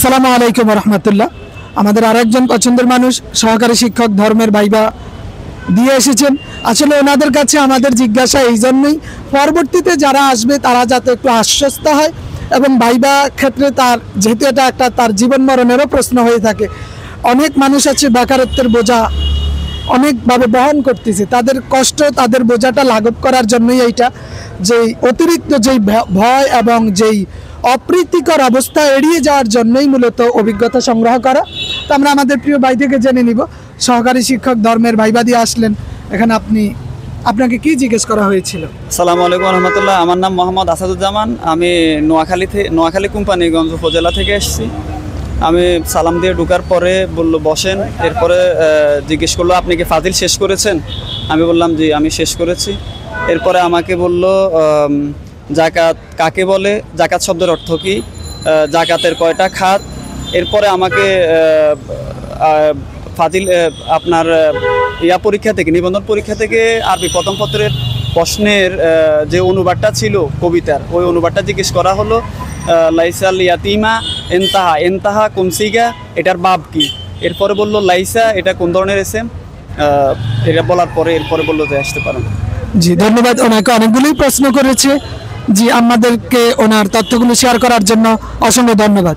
আসসালামু আলাইকুম রহমতুল্লাহ। আমাদের আরেকজন পছন্দের মানুষ সহকারী শিক্ষক ধর্মের ভাইবা দিয়ে এসেছেন। আসলে ওনাদের কাছে আমাদের জিজ্ঞাসা এই জন্যই, পরবর্তীতে যারা আসবে তারা যাতে একটু আশ্বস্ত হয় এবং ভাইবা ক্ষেত্রে তার যেহেতু এটা একটা তার জীবন মরণেরও প্রশ্ন হয়ে থাকে। অনেক মানুষ আছে বেকারত্বের বোঝা অনেকভাবে বহন করতেছে, তাদের কষ্ট তাদের বোঝাটা লাঘব করার জন্যই এইটা, যেই অতিরিক্ত যেই ভয় এবং যেই অপ্রীতিকর অবস্থা এড়িয়ে যাওয়ার জন্যই মূলত অভিজ্ঞতা সংগ্রহ করা। তো আমরা আমাদের প্রিয় ভাই থেকে জেনে নিব, সহকারী শিক্ষক ধর্মের ভাইবা দিয়ে আসলেন, এখানে আপনাকে কি জিজ্ঞেস করা হয়েছিল? আসসালামু আলাইকুম রহমতুল্লাহ। আমার নাম মোহাম্মদ আসাদুজ্জামান। আমি নোয়াখালী কোম্পানিগঞ্জ উপজেলা থেকে এসেছি। আমি সালাম দিয়ে ঢোকার পরে বললো বসেন। এরপরে জিজ্ঞেস করলো আপনি কি ফাজিল শেষ করেছেন? আমি বললাম জি আমি শেষ করেছি। এরপরে আমাকে বলল জাকাত কাকে বলে, জাকাত শব্দের অর্থ কী, জাকাতের কয়টা খাত। এরপরে আমাকে ফাজিল আপনার পরীক্ষা থেকে, নিবন্ধন পরীক্ষা থেকে আরবি প্রথম পত্রের প্রশ্নের যে অনুবাদটা ছিল কবিতার, ওই অনুবাদটা জিজ্ঞেস করা হলো। লাইসাল ইয়াতিমা এনতাহা, এনতাহা কুমসিগা, এটার বাব কি। এরপরে বললো লাইসা এটা কোন ধরনের এসেম, এটা বলার পরে এরপরে বললো যে আসতে পারেন। জি ধন্যবাদ। ওনাকে অনেকগুলোই প্রশ্ন করেছে। জি আমাদেরকে ওনার তথ্যগুলো শেয়ার করার জন্য অসংখ্য ধন্যবাদ।